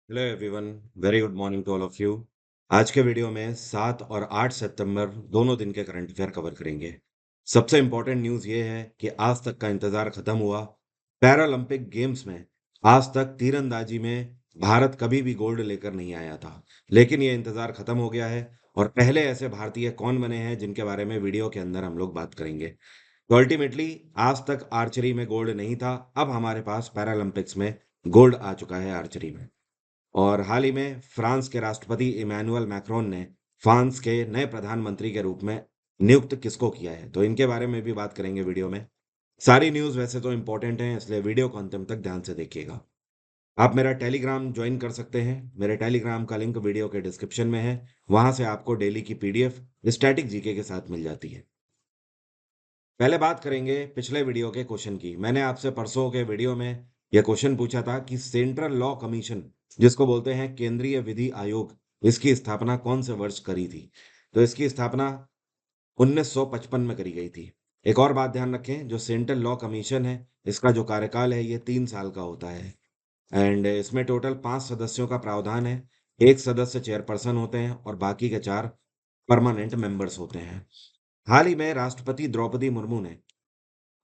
Hello everyone. Very good morning to all of you. आज के video में 7 और 8 सितंबर दोनों दिन के करंट अफेयर कवर करेंगे। सबसे इम्पोर्टेंट न्यूज़ ये है कि आज तक का इंतज़ार खत्म हुआ। पैरालंपिक गेम्स में आज तक तीरंदाजी में भारत कभी भी गोल्ड लेकर नहीं आया था, लेकिन ये इंतज़ार खत्म हो गया है और पहले ऐसे भारतीय कौन बने हैं जिनके बारे में वीडियो के अंदर हम लोग बात करेंगे। तो अल्टीमेटली आज तक आर्चरी में गोल्ड नहीं था, अब हमारे पास पैरालंपिक्स में गोल्ड आ चुका है आर्चरी में। और हाल ही में फ्रांस के राष्ट्रपति इमैनुअल मैक्रोन ने फ्रांस के नए प्रधानमंत्री के रूप में नियुक्त किसको किया है, तो इनके बारे में भी बात करेंगे वीडियो में। सारी न्यूज़ वैसे तो इंपॉर्टेंट हैं, इसलिए वीडियो को अंतिम तक ध्यान से देखिएगा। आप मेरा टेलीग्राम ज्वाइन कर सकते हैं। मेरे टेलीग्राम का लिंक वीडियो के डिस्क्रिप्शन में है। वहां से आपको डेली की पीडीएफ स्टैटिक जीके के साथ मिल जाती है। पहले बात करेंगे पिछले वीडियो के क्वेश्चन की। मैंने आपसे परसों के वीडियो में यह क्वेश्चन पूछा था कि सेंट्रल लॉ कमीशन, जिसको बोलते हैं केंद्रीय विधि आयोग, इसकी स्थापना कौन से वर्ष करी थी। तो इसकी स्थापना 1955 में करी गई थी। एक और बात ध्यान रखें, जो सेंट्रल लॉ कमीशन है इसका जो कार्यकाल है ये 3 साल का होता है। एंड इसमें टोटल 5 सदस्यों का प्रावधान है। एक सदस्य चेयरपर्सन होते हैं और बाकी के 4 परमानेंट मेंबर्स होते हैं। हाल ही में राष्ट्रपति द्रौपदी मुर्मू ने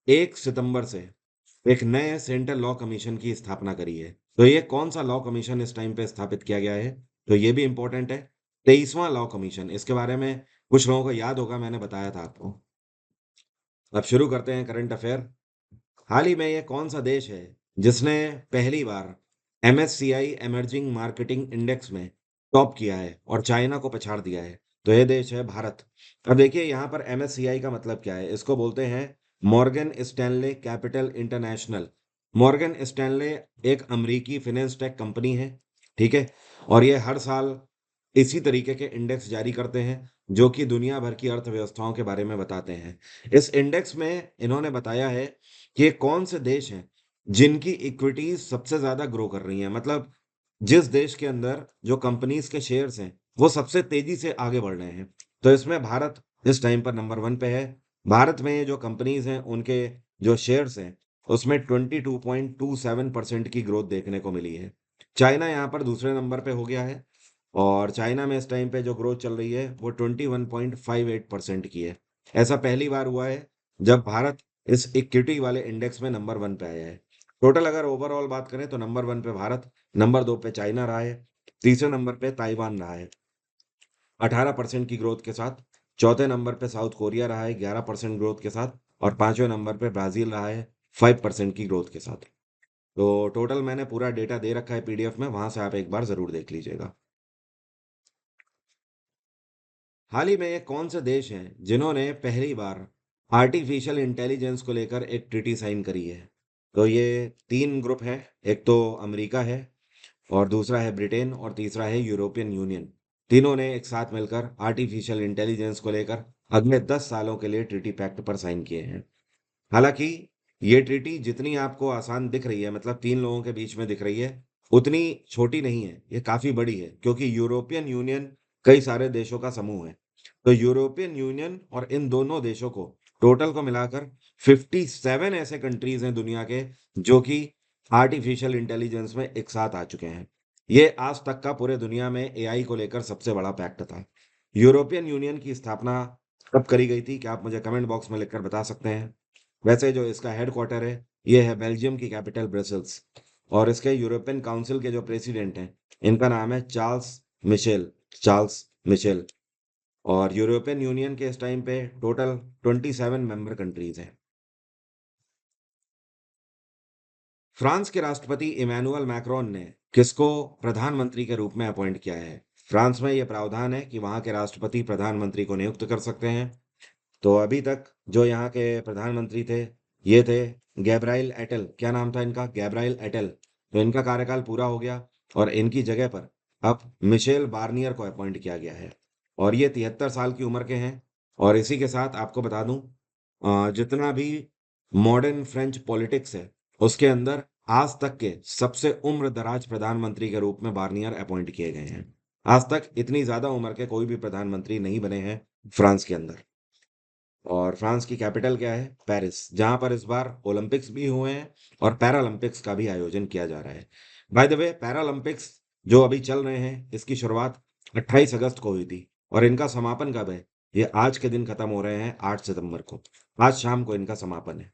1 सितंबर से एक नए सेंट्रल लॉ कमीशन की स्थापना करी है। तो ये कौन सा लॉ कमीशन इस टाइम पे स्थापित किया गया है, तो ये भी इंपॉर्टेंट है। 23वां लॉ कमीशन, इसके बारे में कुछ लोगों को याद होगा, मैंने बताया था आपको। अब शुरू करते हैं करंट अफेयर। हाल ही में ये कौन सा देश है जिसने पहली बार एमएससीआई इमर्जिंग मार्केटिंग इंडेक्स में टॉप किया है और चाइना को पछाड़ दिया है। तो ये देश है भारत। अब देखिए यहाँ पर एमएससीआई का मतलब क्या है, इसको बोलते हैं Morgan Stanley capital international. Morgan Stanley एक अमेरिकी फिनेंस टेक कंपनी है, ठीक है। और ये हर साल इसी तरीके के इंडेक्स जारी करते हैं जो कि दुनिया भर की अर्थव्यवस्थाओं के बारे में बताते हैं। इस इंडेक्स में इन्होंने बताया है कि ये कौन से देश हैं जिनकी इक्विटीज सबसे ज्यादा ग्रो कर रही हैं, मतलब जिस देश के अंदर जो कंपनीज के शेयर्स हैं वो सबसे तेजी से आगे बढ़ रहे हैं। तो इसमें भारत इस टाइम पर नंबर 1 पे है। भारत में जो कंपनीज हैं उनके जो शेयर्स हैं उसमें 22.27% की ग्रोथ देखने को मिली है। चाइना यहाँ पर दूसरे नंबर पे हो गया है और चाइना में इस टाइम पे जो ग्रोथ चल रही है वो 21.58% की है। ऐसा पहली बार हुआ है जब भारत इस इक्विटी वाले इंडेक्स में नंबर 1 पे आया है। टोटल अगर ओवरऑल बात करें तो नंबर 1 पे भारत, नंबर 2 पे चाइना रहा है, तीसरे नंबर पे ताइवान रहा है 18% की ग्रोथ के साथ, चौथे नंबर पे साउथ कोरिया रहा है 11% ग्रोथ के साथ, और पांचवें नंबर पे ब्राजील रहा है 5% की ग्रोथ के साथ। तो टोटल मैंने पूरा डेटा दे रखा है पीडीएफ में, वहां से आप एक बार जरूर देख लीजिएगा। हाल ही में ये कौन से देश हैं जिन्होंने पहली बार आर्टिफिशियल इंटेलिजेंस को लेकर एक ट्रीटी साइन करी है। तो ये 3 ग्रुप हैं। एक तो अमेरिका है, और दूसरा है ब्रिटेन, और तीसरा है यूरोपियन यूनियन। तीनों ने एक साथ मिलकर आर्टिफिशियल इंटेलिजेंस को लेकर अगले 10 सालों के लिए ट्रीटी पैक्ट पर साइन किए हैं। हालांकि ये ट्रीटी जितनी आपको आसान दिख रही है, मतलब 3 लोगों के बीच में दिख रही है, उतनी छोटी नहीं है, ये काफी बड़ी है, क्योंकि यूरोपियन यूनियन कई सारे देशों का समूह है। तो यूरोपियन यूनियन और इन दोनों देशों को टोटल को मिलाकर 57 ऐसे कंट्रीज हैं दुनिया के जो कि आर्टिफिशियल इंटेलिजेंस में एक साथ आ चुके हैं। ये आज तक का पूरे दुनिया में एआई को लेकर सबसे बड़ा पैक्ट था। यूरोपियन यूनियन की स्थापना कब करी गई थी, क्या आप मुझे कमेंट बॉक्स में लिखकर बता सकते हैं। वैसे जो इसका हेडक्वार्टर है ये है बेल्जियम की कैपिटल ब्रसल्स, और इसके यूरोपियन काउंसिल के जो प्रेसिडेंट हैं इनका नाम है चार्ल्स मिशेल। और यूरोपियन यूनियन के इस टाइम पे टोटल 27 मेंबर कंट्रीज हैं। फ्रांस के राष्ट्रपति इमैनुअल मैक्रोन ने किसको प्रधानमंत्री के रूप में अपॉइंट किया है। फ्रांस में यह प्रावधान है कि वहां के राष्ट्रपति प्रधानमंत्री को नियुक्त कर सकते हैं। तो अभी तक जो यहाँ के प्रधानमंत्री थे ये थे गैब्राइल एटेल, क्या नाम था इनका, गैब्राइल एटेल। तो इनका कार्यकाल पूरा हो गया और इनकी जगह पर अब मिशेल बार्नियर को अपॉइंट किया गया है, और ये 73 साल की उम्र के हैं। और इसी के साथ आपको बता दूं, जितना भी मॉडर्न फ्रेंच पॉलिटिक्स है उसके अंदर आज तक के सबसे उम्र दराज प्रधानमंत्री के रूप में बार्नियर अपॉइंट किए गए हैं। आज तक इतनी ज्यादा उम्र के कोई भी प्रधानमंत्री नहीं बने हैं फ्रांस के अंदर। और फ्रांस की कैपिटल क्या है, पेरिस, जहां पर इस बार ओलंपिक्स भी हुए हैं और पैरालंपिक्स का भी आयोजन किया जा रहा है। बाय द वे पैरालंपिक्स जो अभी चल रहे हैं, इसकी शुरुआत 28 अगस्त को हुई थी और इनका समापन कब है? ये आज के दिन खत्म हो रहे हैं, 8 सितंबर को। आज शाम को इनका समापन है।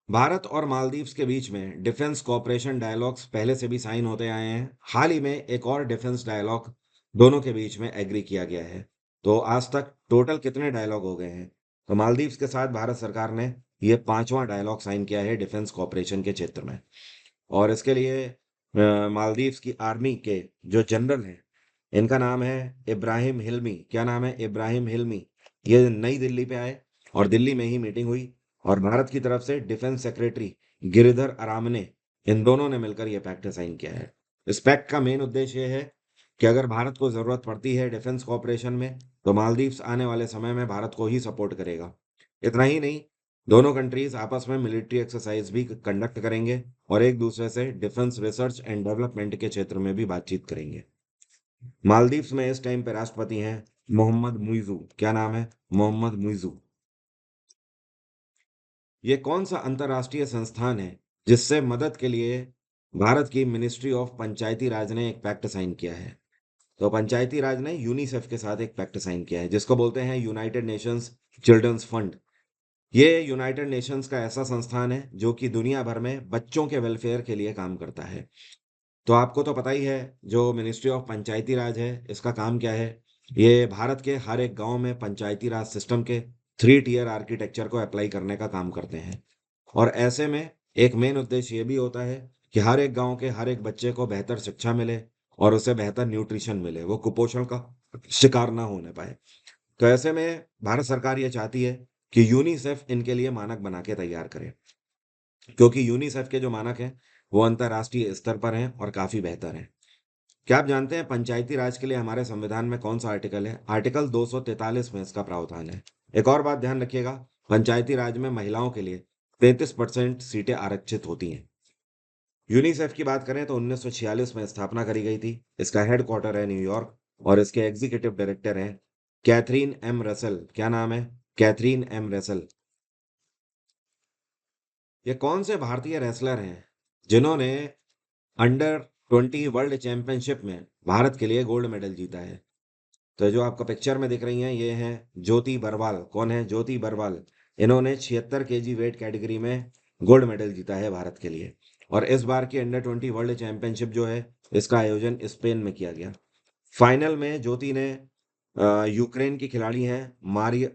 भारत और मालदीव्स के बीच में डिफेंस कोऑपरेशन डायलॉग्स पहले से भी साइन होते आए हैं। हाल ही में एक और डिफेंस डायलॉग दोनों के बीच में एग्री किया गया है। तो आज तक टोटल कितने डायलॉग हो गए हैं? तो मालदीव्स के साथ भारत सरकार ने ये 5वां डायलॉग साइन किया है डिफेंस कोऑपरेशन के क्षेत्र में। और इसके लिए मालदीव्स की आर्मी के जो जनरल हैं, इनका नाम है इब्राहिम हिल्मी। क्या नाम है? इब्राहिम हिल्मी। ये नई दिल्ली पे आए और दिल्ली में ही मीटिंग हुई और भारत की तरफ से डिफेंस सेक्रेटरी गिरिधर अरामने, इन दोनों ने मिलकर यह पैक्ट साइन किया है। इस पैक्ट का मेन उद्देश्य ये है कि अगर भारत को जरूरत पड़ती है डिफेंस कोऑपरेशन में, तो मालदीव्स आने वाले समय में भारत को ही सपोर्ट करेगा। इतना ही नहीं, दोनों कंट्रीज आपस में मिलिट्री एक्सरसाइज भी कंडक्ट करेंगे और एक दूसरे से डिफेंस रिसर्च एंड डेवलपमेंट के क्षेत्र में भी बातचीत करेंगे। मालदीव्स में इस टाइम पे राष्ट्रपति हैं मोहम्मद मुइजू। क्या नाम है? मोहम्मद मुइजू। ये कौन सा अंतर्राष्ट्रीय संस्थान है जिससे मदद के लिए भारत की मिनिस्ट्री ऑफ पंचायती राज ने एक पैक्ट साइन किया है? तो पंचायती राज ने यूनिसेफ के साथ एक पैक्ट साइन किया है, जिसको बोलते हैं यूनाइटेड नेशंस चिल्ड्रंस फंड। ये यूनाइटेड नेशंस का ऐसा संस्थान है जो कि दुनिया भर में बच्चों के वेलफेयर के लिए काम करता है। तो आपको तो पता ही है, जो मिनिस्ट्री ऑफ पंचायती राज है, इसका काम क्या है? ये भारत के हर एक गांव में पंचायती राज सिस्टम के 3 टियर आर्किटेक्चर को अप्लाई करने का काम करते हैं। और ऐसे में एक मेन उद्देश्य ये भी होता है कि हर एक गांव के हर एक बच्चे को बेहतर शिक्षा मिले और उसे बेहतर न्यूट्रिशन मिले, वो कुपोषण का शिकार ना होने पाए। तो ऐसे में भारत सरकार ये चाहती है कि यूनिसेफ इनके लिए मानक बना के तैयार करे, क्योंकि यूनिसेफ के जो मानक हैं वो अंतर्राष्ट्रीय स्तर पर हैं और काफी बेहतर हैं। क्या आप जानते हैं पंचायती राज के लिए हमारे संविधान में कौन सा आर्टिकल है? आर्टिकल 243 में इसका प्रावधान है। एक और बात ध्यान रखिएगा, पंचायती राज में महिलाओं के लिए 33% सीटें आरक्षित होती हैं। यूनिसेफ की बात करें तो 1946 में स्थापना करी गई थी। इसका हेडक्वार्टर है न्यूयॉर्क और इसके एग्जीक्यूटिव डायरेक्टर हैं कैथरीन एम रसल। क्या नाम है? Catherine M Russell. ये कौन से भारतीय रेसलर हैं जिन्होंने अंडर 20 वर्ल्ड चैंपियनशिप में भारत के लिए गोल्ड मेडल जीता है? तो जो आपको पिक्चर में दिख रही हैं, ये हैं ज्योति बरवाल। कौन है ज्योति बरवाल? इन्होंने 76 kg वेट कैटेगरी में गोल्ड मेडल जीता है भारत के लिए। और इस बार की अंडर 20 वर्ल्ड चैंपियनशिप जो है, इसका आयोजन स्पेन में किया गया। फाइनल में ज्योति ने यूक्रेन की खिलाड़ी हैं मारिया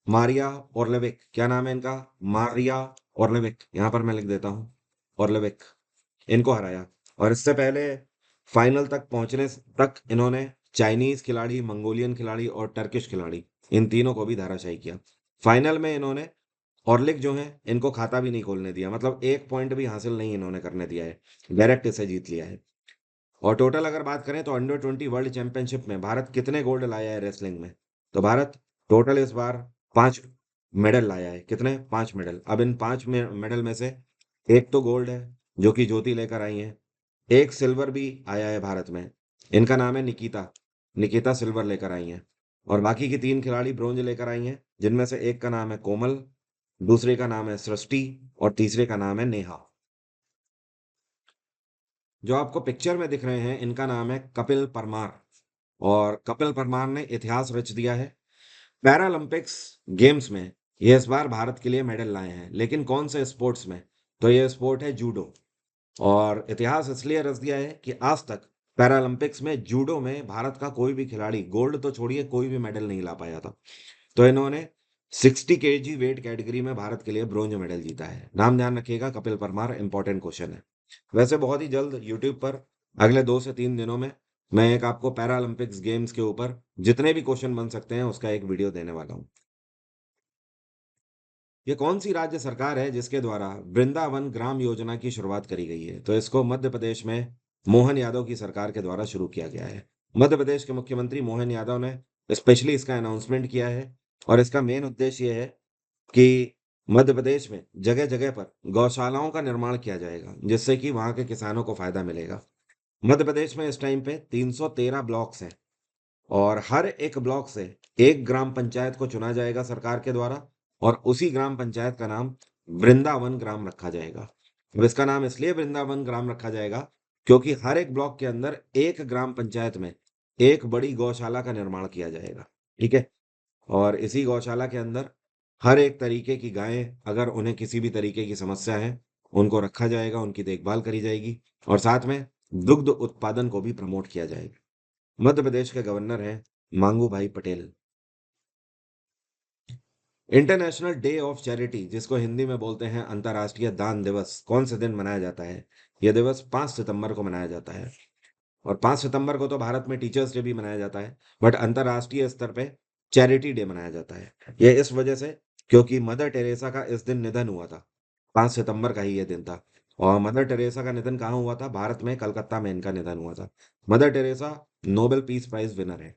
मारिया ओर्लेविक। क्या नाम है इनका? मारिया ओर्लेविक। यहाँ पर मैं लिख देता हूँ, ओर्लेविक। इनको हराया। और इससे पहले फाइनल तक पहुंचने तक इन्होंने चाइनीज खिलाड़ी, मंगोलियन खिलाड़ी और टर्किश खिलाड़ी, इन तीनों को भी धराशायी किया। फाइनल में इन्होंने ऑर्लिक जो है, इनको खाता भी नहीं खोलने दिया, मतलब एक पॉइंट भी हासिल नहीं इन्होंने करने दिया है, डायरेक्ट इसे जीत लिया है। और टोटल अगर बात करें तो अंडर 20 वर्ल्ड चैंपियनशिप में भारत कितने गोल्ड लाया है रेसलिंग में? तो भारत टोटल इस बार 5 मेडल लाया है। कितने? 5 मेडल। अब इन 5 मेडल में से एक तो गोल्ड है जो कि ज्योति लेकर आई है, एक सिल्वर भी आया है भारत में, इनका नाम है निकिता। निकिता सिल्वर लेकर आई हैं। और बाकी की 3 खिलाड़ी ब्रोंज लेकर आई हैं, जिनमें से एक का नाम है कोमल, दूसरे का नाम है सृष्टि और तीसरे का नाम है नेहा। जो आपको पिक्चर में दिख रहे हैं, इनका नाम है कपिल परमार। और कपिल परमार ने इतिहास रच दिया है पैरालंपिक्स गेम्स में। ये इस बार भारत के लिए मेडल लाए हैं, लेकिन कौन से स्पोर्ट्स में? तो ये स्पोर्ट है जूडो। और इतिहास इसलिए रच दिया है कि आज तक पैरालंपिक्स में जूडो में भारत का कोई भी खिलाड़ी, गोल्ड तो छोड़िए, कोई भी मेडल नहीं ला पाया था। तो इन्होंने 60 kg वेट कैटेगरी में भारत के लिए ब्रोंज मेडल जीता है। नाम ध्यान रखिएगा, कपिल परमार। इंपॉर्टेंट क्वेश्चन है। वैसे बहुत ही जल्द यूट्यूब पर अगले 2 से 3 दिनों में मैं एक आपको पैरालंपिक्स गेम्स के ऊपर जितने भी क्वेश्चन बन सकते हैं उसका एक वीडियो देने वाला हूँ। ये कौन सी राज्य सरकार है जिसके द्वारा वृंदावन ग्राम योजना की शुरुआत करी गई है? तो इसको मध्य प्रदेश में मोहन यादव की सरकार के द्वारा शुरू किया गया है। मध्य प्रदेश के मुख्यमंत्री मोहन यादव ने स्पेशली इसका अनाउंसमेंट किया है। और इसका मेन उद्देश्य ये है कि मध्य प्रदेश में जगह जगह पर गौशालाओं का निर्माण किया जाएगा, जिससे कि वहां के किसानों को फायदा मिलेगा। मध्य प्रदेश में इस टाइम पे 313 ब्लॉक्स हैं और हर एक ब्लॉक से एक ग्राम पंचायत को चुना जाएगा सरकार के द्वारा और उसी ग्राम पंचायत का नाम वृंदावन ग्राम रखा जाएगा। अब इसका नाम इसलिए वृंदावन ग्राम रखा जाएगा क्योंकि हर एक ब्लॉक के अंदर एक ग्राम पंचायत में एक बड़ी गौशाला का निर्माण किया जाएगा। ठीक है? और इसी गौशाला के अंदर हर एक तरीके की गायें, अगर उन्हें किसी भी तरीके की समस्या है, उनको रखा जाएगा, उनकी देखभाल करी जाएगी और साथ में दुग्ध उत्पादन को भी प्रमोट किया जाएगा। मध्य प्रदेश के गवर्नर हैं मांगू भाई Patel. International day of charity, जिसको हिंदी में बोलते हैं अंतर्राष्ट्रीय दान दिवस, कौन से दिन मनाया जाता है? यह दिवस 5 सितंबर को मनाया जाता है। और 5 सितंबर को तो भारत में टीचर्स डे भी मनाया जाता है, बट अंतर्राष्ट्रीय स्तर पे चैरिटी डे मनाया जाता है। यह इस वजह से क्योंकि मदर टेरेसा का इस दिन निधन हुआ था। 5 सितंबर का ही यह दिन था। और मदर टेरेसा का निधन कहाँ हुआ था? भारत में, कलकत्ता में इनका निधन हुआ था। Mother Teresa Nobel Peace Prize winner है।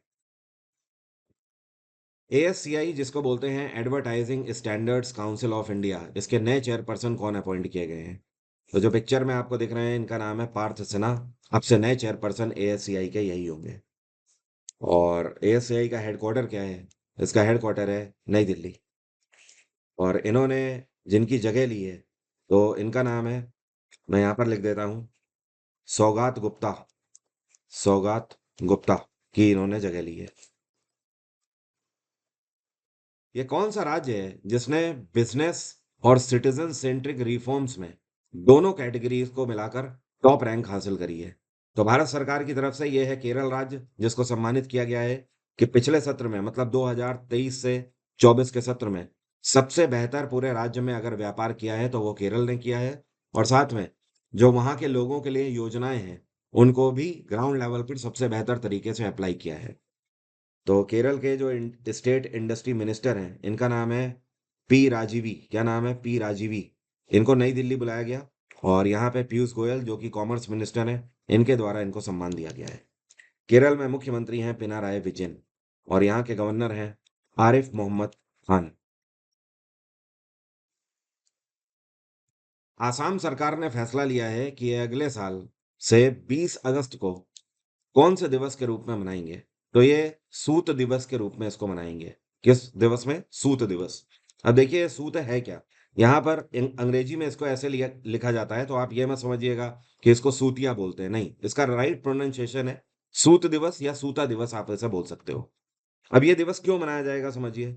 एएससीआई, जिसको बोलते हैं Advertising Standards Council of India, इसके नए चेयरपर्सन कौन अपॉइंट किए गए हैं? तो जो पिक्चर में आपको दिख रहे हैं, इनका नाम है पार्थ सिन्हा। अब से नए चेयरपर्सन एएससीआई के यही होंगे। और एएससीआई का हेडक्वार्टर क्या है? इसका हेडक्वार्टर है नई दिल्ली। और इन्होंने जिनकी जगह ली है, तो इनका नाम है, मैं यहाँ पर लिख देता हूँ, सौगात गुप्ता। सौगात गुप्ता की इन्होंने जगह ली है। ये कौन सा राज्य है जिसने बिजनेस और सिटीजन सेंट्रिक रिफॉर्म्स में दोनों कैटेगरीज को मिलाकर टॉप रैंक हासिल करी है? तो भारत सरकार की तरफ से ये है केरल राज्य, जिसको सम्मानित किया गया है कि पिछले सत्र में, मतलब 2023 से 24 के सत्र में सबसे बेहतर पूरे राज्य में अगर व्यापार किया है तो वो केरल ने किया है। और साथ में जो वहां के लोगों के लिए योजनाएं हैं, उनको भी ग्राउंड लेवल पर सबसे बेहतर तरीके से अप्लाई किया है। तो केरल के जो स्टेट इंडस्ट्री मिनिस्टर हैं, इनका नाम है पी राजीवी। क्या नाम है? पी राजीवी। इनको नई दिल्ली बुलाया गया और यहाँ पे पीयूष गोयल, जो कि कॉमर्स मिनिस्टर हैं, इनके द्वारा इनको सम्मान दिया गया है। केरल में मुख्यमंत्री हैं पिनाराई विजयन और यहाँ के गवर्नर हैं आरिफ मोहम्मद खान। आसाम सरकार ने फैसला लिया है कि ये अगले साल से 20 अगस्त को कौन से दिवस के रूप में मनाएंगे? तो ये सूत दिवस के रूप में इसको मनाएंगे। किस दिवस में? सूत दिवस। अब देखिए सूत है क्या। यहाँ पर अंग्रेजी में इसको ऐसे लिखा जाता है, तो आप ये मत समझिएगा कि इसको सूतिया बोलते हैं, नहीं, इसका राइट प्रोनाउंसिएशन है सूत दिवस या सूता दिवस, आप ऐसा बोल सकते हो। अब ये दिवस क्यों मनाया जाएगा, समझिए।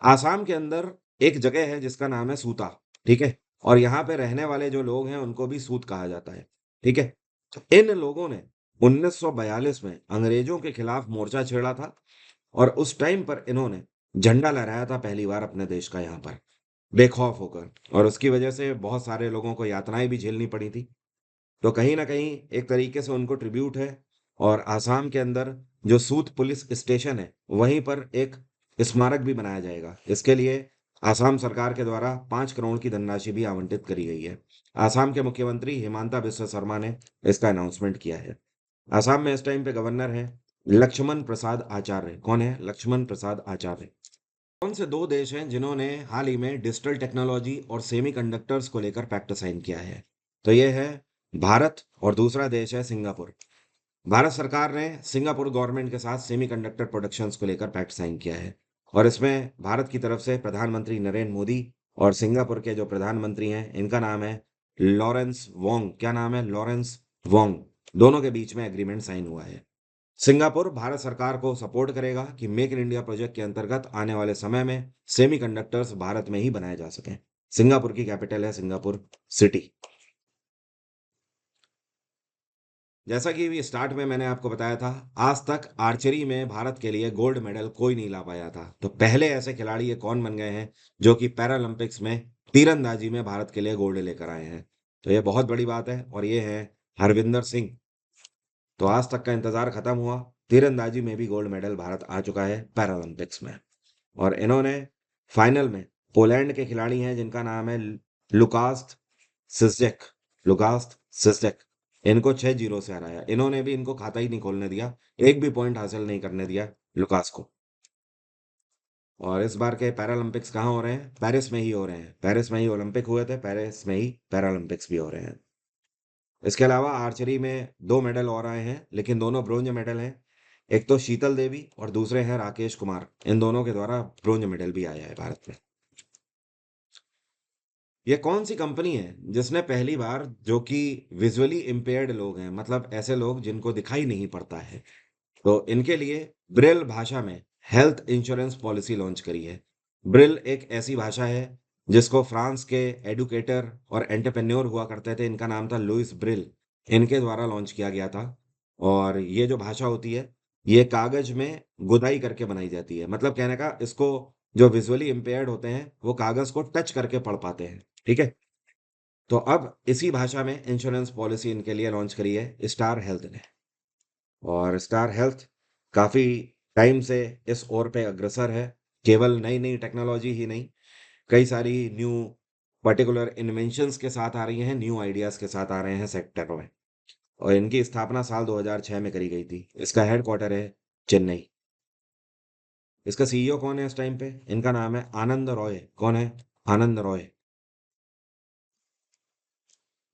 आसाम के अंदर एक जगह है जिसका नाम है सूता। ठीक है? और यहाँ पे रहने वाले जो लोग हैं उनको भी सूत कहा जाता है। ठीक है? तो इन लोगों ने 1942 में अंग्रेजों के खिलाफ मोर्चा छेड़ा था और उस टाइम पर इन्होंने झंडा लहराया था पहली बार अपने देश का यहाँ पर, बेखौफ होकर। और उसकी वजह से बहुत सारे लोगों को यातनाएं भी झेलनी पड़ी थी। तो कहीं ना कहीं एक तरीके से उनको ट्रिब्यूट है। और आसाम के अंदर जो सूत पुलिस स्टेशन है, वहीं पर एक स्मारक भी बनाया जाएगा। इसके लिए आसाम सरकार के द्वारा 5 करोड़ की धनराशि भी आवंटित करी गई है। आसाम के मुख्यमंत्री हिमांता बिस्वा शर्मा ने इसका अनाउंसमेंट किया है। आसाम में इस टाइम पे गवर्नर हैं लक्ष्मण प्रसाद आचार्य। कौन है? लक्ष्मण प्रसाद आचार्य। कौन से दो देश हैं जिन्होंने हाल ही में डिजिटल टेक्नोलॉजी और सेमीकंडक्टर्स को लेकर पैक्ट साइन किया है? तो ये है भारत और दूसरा देश है सिंगापुर। भारत सरकार ने सिंगापुर गवर्नमेंट के साथ सेमीकंडक्टर प्रोडक्शंस को लेकर पैक्ट साइन किया है। और इसमें भारत की तरफ से प्रधानमंत्री नरेंद्र मोदी और सिंगापुर के जो प्रधानमंत्री हैं, इनका नाम है लॉरेंस वोंग। क्या नाम है? Lawrence Wong. दोनों के बीच में एग्रीमेंट साइन हुआ है। सिंगापुर भारत सरकार को सपोर्ट करेगा कि मेक इन इंडिया प्रोजेक्ट के अंतर्गत आने वाले समय में सेमीकंडक्टर्स भारत में ही बनाए जा सकें। सिंगापुर की कैपिटल है सिंगापुर सिटी। जैसा कि भी स्टार्ट में मैंने आपको बताया था, आज तक आर्चरी में भारत के लिए गोल्ड मेडल कोई नहीं ला पाया था। तो पहले ऐसे खिलाड़ी ये कौन बन गए हैं जो कि पैरालंपिक्स में तीरंदाजी में भारत के लिए गोल्ड लेकर आए हैं? तो ये बहुत बड़ी बात है और ये है हरविंदर सिंह। तो आज तक का इंतजार खत्म हुआ, तीरंदाजी में भी गोल्ड मेडल भारत आ चुका है पैरालंपिक्स में। और इन्होंने फाइनल में पोलैंड के खिलाड़ी हैं जिनका नाम है लुकास सिस्जेक। लुकास सिस्जेक, इनको 6-0 से हराया। इन्होंने भी इनको खाता ही नहीं खोलने दिया, एक भी पॉइंट हासिल नहीं करने दिया लुकास को। और इस बार के पैरालंपिक्स कहाँ हो रहे हैं? पेरिस में ही हो रहे हैं। पेरिस में ही ओलंपिक हुए थे, पेरिस में ही पैरालंपिक्स भी हो रहे हैं। इसके अलावा आर्चरी में 2 मेडल और आए हैं, लेकिन दोनों ब्रोंज मेडल हैं। एक तो शीतल देवी और दूसरे हैं राकेश कुमार। इन दोनों के द्वारा ब्रोंज मेडल भी आया है भारत में। ये कौन सी कंपनी है जिसने पहली बार जो कि विजुअली इम्पेयर्ड लोग हैं, मतलब ऐसे लोग जिनको दिखाई नहीं पड़ता है, तो इनके लिए ब्रेल भाषा में हेल्थ इंश्योरेंस पॉलिसी लॉन्च करी है। ब्रेल एक ऐसी भाषा है जिसको फ्रांस के एडुकेटर और एंटरप्रेन्योर हुआ करते थे, इनका नाम था लुइस ब्रेल, इनके द्वारा लॉन्च किया गया था। और ये जो भाषा होती है, ये कागज में गुदाई करके बनाई जाती है, मतलब कहने का इसको जो विजुअली इम्पेयर्ड होते हैं वो कागज को टच करके पढ़ पाते हैं। ठीक है। तो अब इसी भाषा में इंश्योरेंस पॉलिसी इनके लिए लॉन्च करी है स्टार हेल्थ ने। और स्टार हेल्थ काफ़ी टाइम से इस ओर पे अग्रसर है। केवल नई नई टेक्नोलॉजी ही नहीं, कई सारी न्यू पर्टिकुलर इन्वेंशंस के साथ आ रही हैं, न्यू आइडियाज़ के साथ आ रहे हैं सेक्टर में। और इनकी स्थापना साल 2006 में करी गई थी। इसका हेडक्वार्टर है चेन्नई। इसका सीईओ कौन है इस टाइम पे? इनका नाम है आनंद रॉय। कौन है? आनंद रॉय।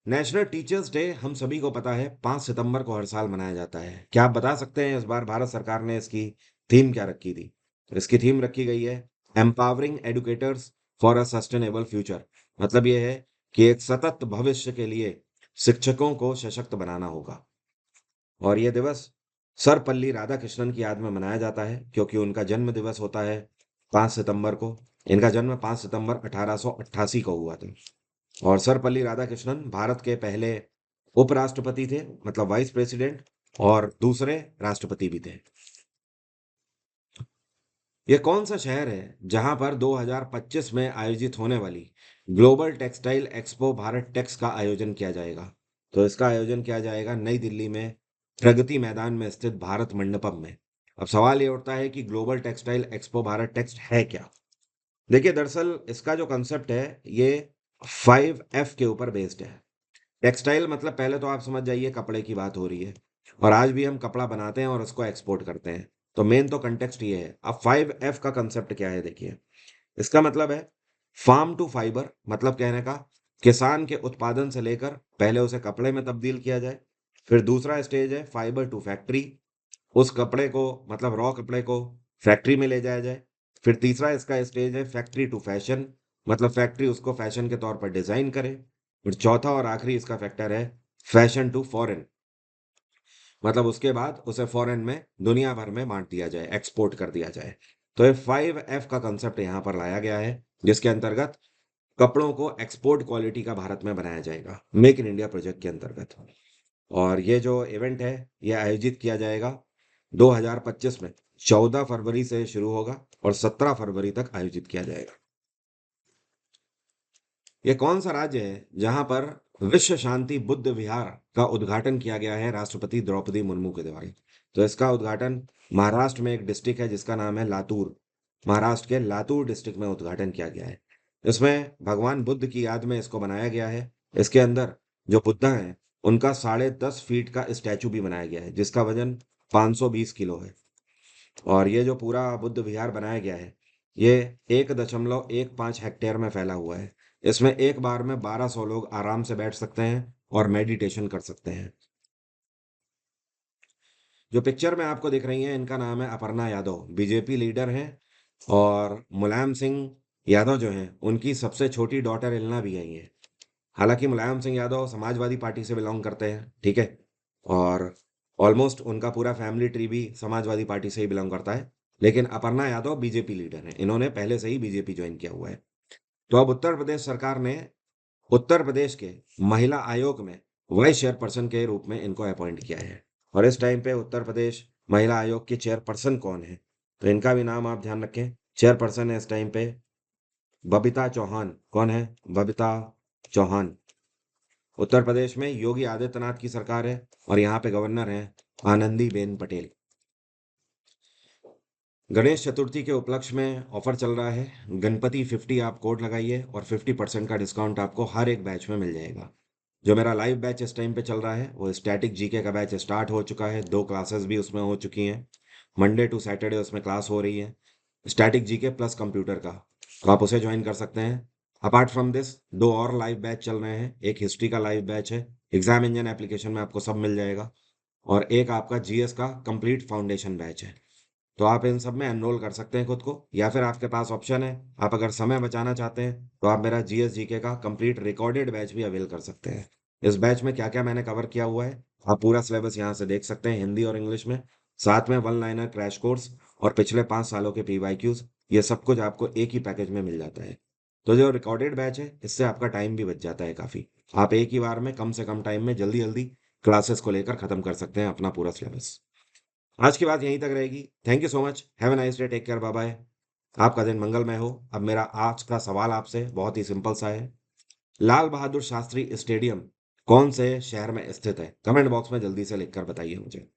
नेशनल टीचर्स डे हम सभी को पता है 5 सितंबर को हर साल मनाया जाता है। क्या आप बता सकते हैं इस बार भारत सरकार ने इसकी थीम क्या रखी थी? तो इसकी थीम रखी गई है empowering educators for a sustainable future. मतलब ये है कि एक सतत भविष्य के लिए शिक्षकों को सशक्त बनाना होगा। और ये दिवस सर्वपल्ली राधाकृष्णन की याद में मनाया जाता है क्योंकि उनका जन्म दिवस होता है 5 सितंबर को। इनका जन्म 5 सितंबर 1888 को हुआ था। और सर्वपल्ली राधाकृष्णन भारत के पहले उपराष्ट्रपति थे, मतलब वाइस प्रेसिडेंट, और दूसरे राष्ट्रपति भी थे। ये कौन सा शहर है जहां पर 2025 में आयोजित होने वाली global textile expo Bharat Tex का आयोजन किया जाएगा? तो इसका आयोजन किया जाएगा नई दिल्ली में प्रगति मैदान में स्थित भारत मंडपम में। अब सवाल ये उठता है कि global textile expo Bharat Tex है क्या? देखिए, दरअसल इसका जो कंसेप्ट है ये 5F के ऊपर बेस्ड है। टेक्सटाइल मतलब पहले तो आप समझ जाइए कपड़े की बात हो रही है, और आज भी हम कपड़ा बनाते हैं और उसको एक्सपोर्ट करते हैं। तो मेन तो कंटेक्स्ट ये है। अब 5F का कंसेप्ट क्या है देखिए। इसका मतलब है फार्म टू फाइबर, मतलब कहने का किसान के उत्पादन से लेकर पहले उसे कपड़े में तब्दील किया जाए। फिर दूसरा स्टेज है फाइबर टू फैक्ट्री, उस कपड़े को मतलब रॉ कपड़े को फैक्ट्री में ले जाया जाए। फिर तीसरा इसका स्टेज है फैक्ट्री टू फैशन, मतलब फैक्ट्री उसको फैशन के तौर पर डिजाइन करे। फिर चौथा और आखिरी इसका फैक्टर है फैशन टू फॉरेन, मतलब उसके बाद उसे फॉरेन में दुनिया भर में बांट दिया जाए, एक्सपोर्ट कर दिया जाए। तो ये 5F का कंसेप्ट यहाँ पर लाया गया है, जिसके अंतर्गत कपड़ों को एक्सपोर्ट क्वालिटी का भारत में बनाया जाएगा, मेक इन इंडिया प्रोजेक्ट के अंतर्गत। और ये जो इवेंट है ये आयोजित किया जाएगा 2025 में। 14 फरवरी से शुरू होगा और 17 फरवरी तक आयोजित किया जाएगा। ये कौन सा राज्य है जहां पर विश्व शांति बुद्ध विहार का उद्घाटन किया गया है राष्ट्रपति द्रौपदी मुर्मू के द्वारा? तो इसका उद्घाटन महाराष्ट्र में एक डिस्ट्रिक्ट है जिसका नाम है लातूर। महाराष्ट्र के लातूर डिस्ट्रिक्ट में उद्घाटन किया गया है। इसमें भगवान बुद्ध की याद में इसको बनाया गया है। इसके अंदर जो बुद्धा है उनका 10.5 फीट का स्टैचू भी बनाया गया है जिसका वजन 520 किलो है। और ये जो पूरा बुद्ध विहार बनाया गया है ये 1.15 हेक्टेयर में फैला हुआ है। इसमें एक बार में 1200 लोग आराम से बैठ सकते हैं और मेडिटेशन कर सकते हैं। जो पिक्चर में आपको दिख रही हैं इनका नाम है अपर्णा यादव, बीजेपी लीडर हैं। और मुलायम सिंह यादव जो हैं उनकी सबसे छोटी डॉटर इलना भी यही है। हालांकि मुलायम सिंह यादव समाजवादी पार्टी से बिलोंग करते हैं, ठीक है। और ऑलमोस्ट उनका पूरा फैमिली ट्री भी समाजवादी पार्टी से ही बिलोंग करता है। लेकिन अपर्णा यादव बीजेपी लीडर हैं, इन्होंने पहले से ही बीजेपी ज्वाइन किया हुआ है। तो अब उत्तर प्रदेश सरकार ने उत्तर प्रदेश के महिला आयोग में वाइस चेयरपर्सन के रूप में इनको अपॉइंट किया है। और इस टाइम पे उत्तर प्रदेश महिला आयोग की चेयरपर्सन कौन है? तो इनका भी नाम आप ध्यान रखें। चेयरपर्सन है इस टाइम पे बबीता चौहान। कौन है? बबीता चौहान। उत्तर प्रदेश में योगी आदित्यनाथ की सरकार है और यहाँ पे गवर्नर हैं आनंदीबेन पटेल। गणेश चतुर्थी के उपलक्ष्य में ऑफर चल रहा है, गणपति 50 आप कोड लगाइए और 50% का डिस्काउंट आपको हर एक बैच में मिल जाएगा। जो मेरा लाइव बैच इस टाइम पे चल रहा है वो स्टैटिक जीके का बैच स्टार्ट हो चुका है, 2 क्लासेस भी उसमें हो चुकी हैं। मंडे टू सैटरडे उसमें क्लास हो रही है, स्टैटिक जीके प्लस कंप्यूटर का। तो आप उसे ज्वाइन कर सकते हैं। अपार्ट फ्रॉम दिस 2 और लाइव बैच चल रहे हैं। एक हिस्ट्री का लाइव बैच है, एग्जाम इंजन एप्लीकेशन में आपको सब मिल जाएगा। और एक आपका जीएस का कंप्लीट फाउंडेशन बैच है। तो आप इन सब में एनरोल कर सकते हैं खुद को, या फिर आपके पास ऑप्शन है, आप अगर समय बचाना चाहते हैं, तो आप मेरा जीएस जीके का कंप्लीट रिकॉर्डेड बैच भी अवेल कर सकते हैं। इस बैच में क्या-क्या मैंने कवर किया हुआ है, आप पूरा सिलेबस यहाँ से देख सकते हैं हिंदी और इंग्लिश में। साथ में वन लाइनर क्रैश कोर्स और पिछले 5 सालों के पीवाईक्यूज़, ये सब कुछ आपको एक ही पैकेज में मिल जाता है। तो जो रिकॉर्डेड बैच है, इससे आपका टाइम भी बच जाता है काफ़ी। आप एक ही बार में कम से कम टाइम में जल्दी-जल्दी क्लासेस को लेकर खत्म कर सकते हैं अपना पूरा सिलेबस। आज की बात यहीं तक रहेगी। Thank you so much. Have a nice day. Take care. Bye bye. आपका दिन मंगलमय हो। अब मेरा आज का सवाल आपसे बहुत ही सिंपल सा है। लाल बहादुर शास्त्री स्टेडियम कौन से शहर में स्थित है? कमेंट बॉक्स में जल्दी से लिखकर बताइए मुझे।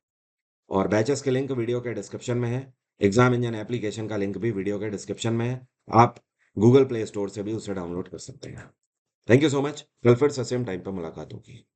और बैचेस के लिंक वीडियो के डिस्क्रिप्शन में है। एग्जाम इंजन एप्लीकेशन का लिंक भी वीडियो के डिस्क्रिप्शन में है। आप गूगल प्ले स्टोर से भी उसे डाउनलोड कर सकते हैं। Thank you so much. कल फिर से सेम टाइम पर मुलाकात होगी।